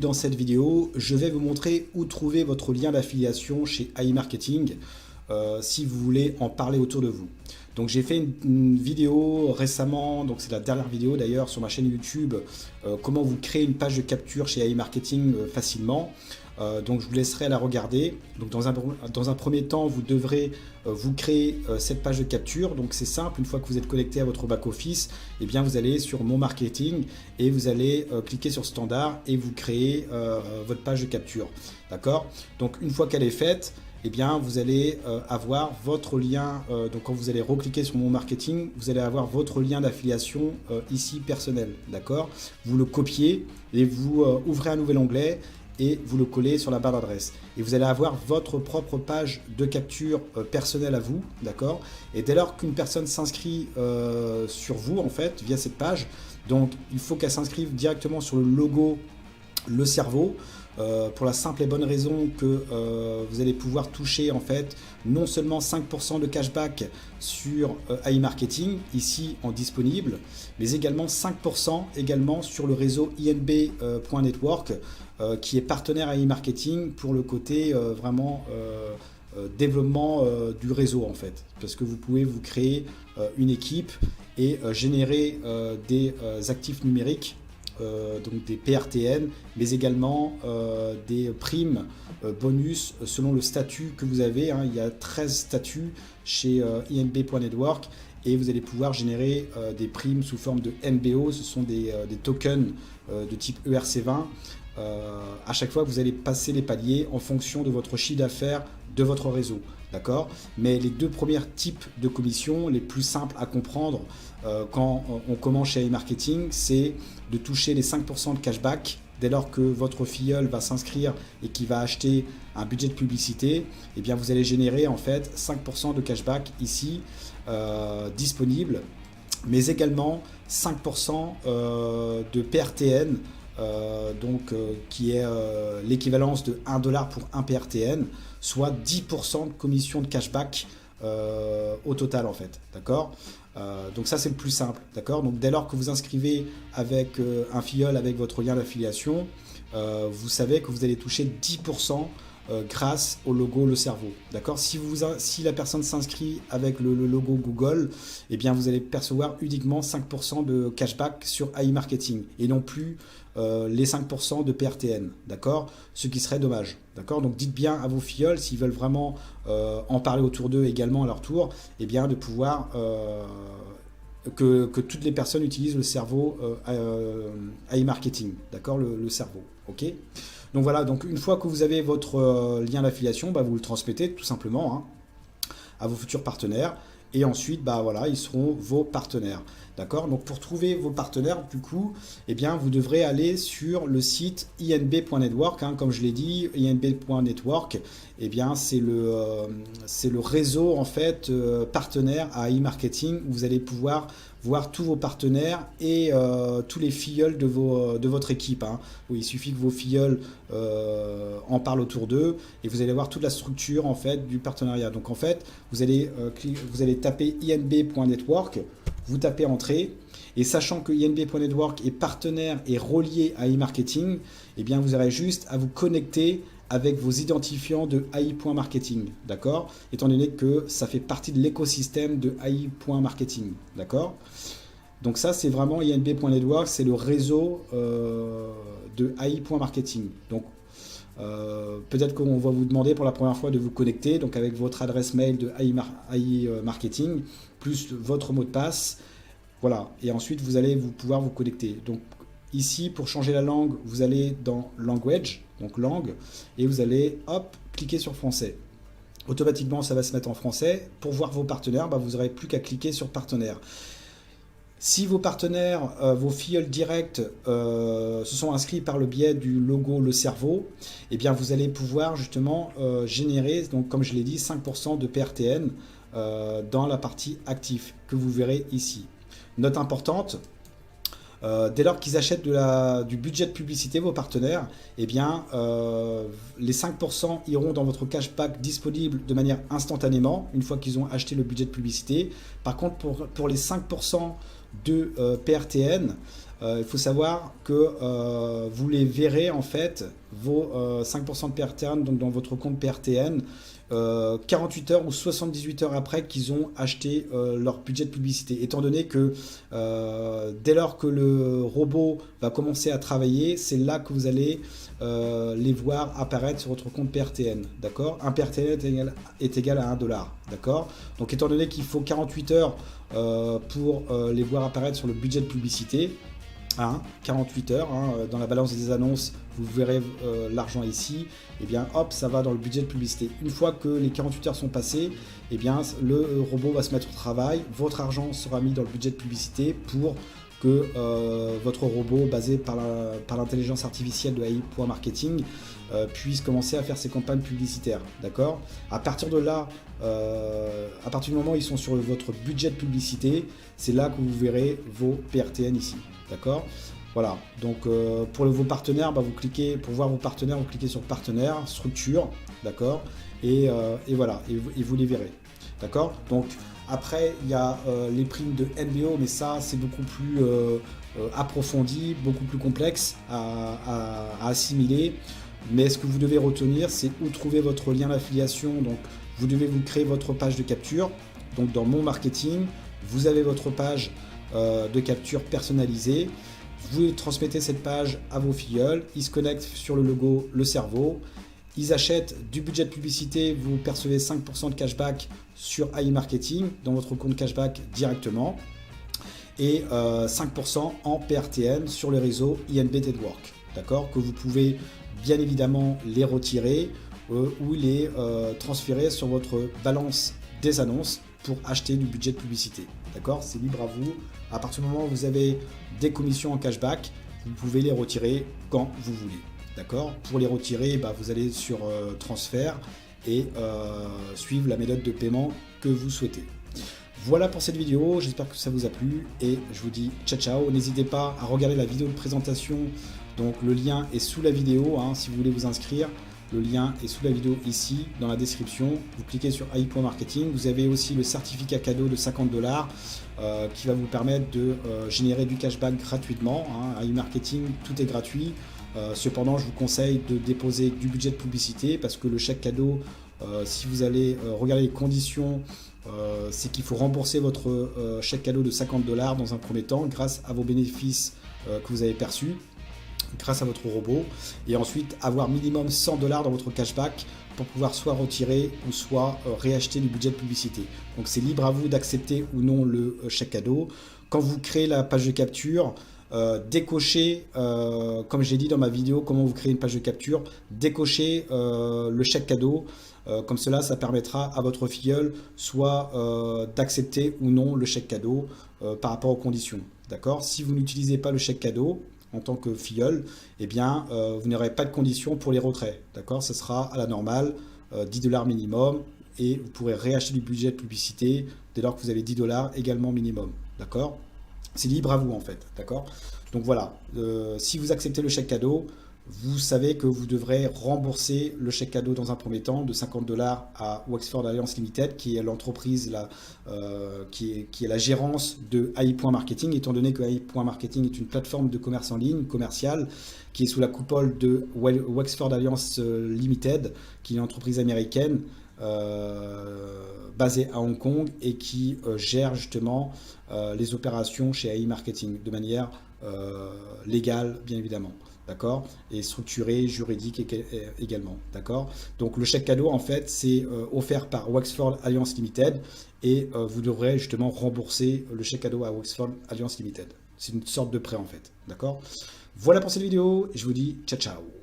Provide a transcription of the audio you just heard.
dans cette vidéo, je vais vous montrer où trouver votre lien d'affiliation chez AI Marketing si vous voulez en parler autour de vous. Donc j'ai fait une vidéo récemment, donc c'est la dernière vidéo d'ailleurs sur ma chaîne YouTube, comment vous créer une page de capture chez AI Marketing facilement. Donc je vous laisserai la regarder. Donc dans un premier temps, vous devrez vous créer cette page de capture. Donc c'est simple, une fois que vous êtes connecté à votre back-office, eh bien vous allez sur Mon Marketing et vous allez cliquer sur Standard et vous créez votre page de capture. D'accord? Donc une fois qu'elle est faite, eh bien, vous allez avoir votre lien, donc quand vous allez recliquer sur Mon Marketing, vous allez avoir votre lien d'affiliation ici personnel, d'accord? Vous le copiez et vous ouvrez un nouvel onglet et vous le collez sur la barre d'adresse. Et vous allez avoir votre propre page de capture personnelle à vous, d'accord? Et dès lors qu'une personne s'inscrit sur vous, en fait, via cette page, donc il faut qu'elle s'inscrive directement sur le logo Le Cerveau, pour la simple et bonne raison que vous allez pouvoir toucher en fait non seulement 5% de cashback sur AI Marketing ici en disponible, mais également 5% également sur le réseau INB.network qui est partenaire AI Marketing pour le côté vraiment développement du réseau en fait, parce que vous pouvez vous créer une équipe et générer des actifs numériques, donc des PRTN, mais également des primes bonus selon le statut que vous avez. Il y a 13 statuts chez INB.network et vous allez pouvoir générer des primes sous forme de NBO. Ce sont des tokens de type ERC20. À chaque fois, vous allez passer les paliers en fonction de votre chiffre d'affaires de votre réseau. D'accord? Mais les deux premiers types de commissions, les plus simples à comprendre quand on commence chez AI Marketing, c'est de toucher les 5% de cashback dès lors que votre filleul va s'inscrire et qui va acheter un budget de publicité. Eh bien, vous allez générer en fait 5% de cashback ici disponible, mais également 5% de PRTN. Qui est l'équivalence de 1 $ pour un PRTN, soit 10% de commission de cashback au total en fait, d'accord? Donc ça c'est le plus simple, d'accord? Donc dès lors que vous inscrivez avec un filleul avec votre lien d'affiliation, vous savez que vous allez toucher 10% grâce au logo Le Cerveau, d'accord? Si la personne s'inscrit avec le logo Google, eh bien vous allez percevoir uniquement 5% de cashback sur AI Marketing et non plus les 5% de PRTN, d'accord? Ce qui serait dommage, d'accord? Donc dites bien à vos filleuls, s'ils veulent vraiment en parler autour d'eux également à leur tour, eh bien de pouvoir que toutes les personnes utilisent Le Cerveau AI Marketing, d'accord? Le cerveau, ok? Donc voilà, donc une fois que vous avez votre lien d'affiliation, vous le transmettez tout simplement à vos futurs partenaires. Et ensuite, voilà, ils seront vos partenaires. D'accord? Donc pour trouver vos partenaires, du coup, eh bien, vous devrez aller sur le site inb.network. Comme je l'ai dit, inb.network, eh bien, c'est le réseau en fait partenaire à e-marketing où vous allez pouvoir voir tous vos partenaires et tous les filleuls de votre équipe. Où il suffit que vos filleuls en parlent autour d'eux et vous allez voir toute la structure en fait du partenariat. Donc en fait, vous allez taper inb.network, vous tapez entrée et sachant que inb.network est partenaire et relié à e-marketing, eh bien vous aurez juste à vous connecter avec vos identifiants de AI.marketing, d'accord? Étant donné que ça fait partie de l'écosystème de AI.marketing, d'accord? Donc ça, c'est vraiment INB.network, c'est le réseau de AI.marketing. Donc, peut-être qu'on va vous demander pour la première fois de vous connecter, donc avec votre adresse mail de AI Marketing, plus votre mot de passe, voilà. Et ensuite, vous allez pouvoir vous connecter. Donc ici, pour changer la langue, vous allez dans Language, donc langue, et vous allez, hop, cliquer sur français. Automatiquement, ça va se mettre en français. Pour voir vos partenaires, vous n'aurez plus qu'à cliquer sur partenaire. Si vos partenaires, vos filleuls directs se sont inscrits par le biais du logo Le Cerveau, eh bien vous allez pouvoir justement générer, donc comme je l'ai dit, 5% de PRTN dans la partie actif que vous verrez ici. Note importante, dès lors qu'ils achètent du budget de publicité, vos partenaires, eh bien, les 5% iront dans votre cashback disponible de manière instantanément, une fois qu'ils ont acheté le budget de publicité. Par contre, pour les 5% de PRTN, il faut savoir que vous les verrez en fait, vos 5% de PRTN, donc dans votre compte PRTN, 48 heures ou 78 heures après qu'ils ont acheté leur budget de publicité. Étant donné que dès lors que le robot va commencer à travailler, c'est là que vous allez les voir apparaître sur votre compte PRTN. D'accord? Un PRTN est égal à 1 $. D'accord? Donc étant donné qu'il faut 48 heures pour les voir apparaître sur le budget de publicité, 48 heures, dans la balance des annonces, vous verrez l'argent ici, et bien hop, ça va dans le budget de publicité. Une fois que les 48 heures sont passées, et bien le robot va se mettre au travail, votre argent sera mis dans le budget de publicité pour que votre robot, basé par l'intelligence artificielle de AI.marketing, puisse commencer à faire ses campagnes publicitaires. D'accord? À partir de là, à partir du moment où ils sont sur votre budget de publicité, c'est là que vous verrez vos PRTN ici. D'accord? Voilà, donc pour vos partenaires, vous cliquez, pour voir vos partenaires, vous cliquez sur partenaire, structure, d'accord? Et voilà, et vous les verrez. D'accord? Donc après, il y a les primes de NBO, mais ça, c'est beaucoup plus approfondi, beaucoup plus complexe à assimiler. Mais ce que vous devez retenir, c'est où trouver votre lien d'affiliation. Donc, vous devez vous créer votre page de capture. Donc, dans mon marketing, vous avez votre page de capture personnalisée. Vous transmettez cette page à vos filleuls. Ils se connectent sur le logo, le cerveau. Ils achètent du budget de publicité. Vous percevez 5% de cashback sur AI Marketing dans votre compte cashback directement. Et 5% en PRTN sur le réseau INB Network. D'accord? Que vous pouvez bien évidemment les retirer ou les transférer sur votre balance des annonces pour acheter du budget de publicité. D'accord? C'est libre à vous. À partir du moment où vous avez des commissions en cashback, vous pouvez les retirer quand vous voulez. D'accord? Pour les retirer, vous allez sur transfert et suivre la méthode de paiement que vous souhaitez. Voilà pour cette vidéo, j'espère que ça vous a plu et je vous dis ciao ciao. N'hésitez pas à regarder la vidéo de présentation, donc le lien est sous la vidéo si vous voulez vous inscrire. Le lien est sous la vidéo ici dans la description. Vous cliquez sur AI.marketing. Vous avez aussi le certificat cadeau de 50 $ qui va vous permettre de générer du cashback gratuitement. AI Marketing, tout est gratuit. Cependant, je vous conseille de déposer du budget de publicité parce que le chèque cadeau, si vous allez regarder les conditions, c'est qu'il faut rembourser votre chèque cadeau de 50 $ dans un premier temps grâce à vos bénéfices que vous avez perçus grâce à votre robot, et ensuite avoir minimum 100 $ dans votre cashback pour pouvoir soit retirer ou soit réacheter du budget de publicité. Donc c'est libre à vous d'accepter ou non le chèque cadeau. Quand vous créez la page de capture, décochez, comme j'ai dit dans ma vidéo comment vous créez une page de capture, décochez le chèque cadeau. Comme cela, ça permettra à votre filleul soit d'accepter ou non le chèque cadeau par rapport aux conditions. D'accord? Si vous n'utilisez pas le chèque cadeau en tant que filleul, eh bien, vous n'aurez pas de conditions pour les retraits. D'accord? Ce sera à la normale, 10 $ minimum, et vous pourrez réacheter du budget de publicité dès lors que vous avez 10 $ également minimum. D'accord? C'est libre à vous en fait. D'accord? Donc voilà, si vous acceptez le chèque cadeau, vous savez que vous devrez rembourser le chèque cadeau dans un premier temps de 50 $ à Wexford Alliance Limited, qui est l'entreprise qui est la gérance de AI.marketing, étant donné que AI.marketing est une plateforme de commerce en ligne commerciale qui est sous la coupole de Wexford Alliance Limited, qui est une entreprise américaine basée à Hong Kong et qui gère justement les opérations chez AI Marketing de manière légale, bien évidemment. D'accord? Et structuré, juridique également. D'accord? Donc le chèque cadeau, en fait, c'est offert par Wexford Alliance Limited et vous devrez justement rembourser le chèque cadeau à Wexford Alliance Limited. C'est une sorte de prêt, en fait. D'accord? Voilà pour cette vidéo et je vous dis ciao ciao.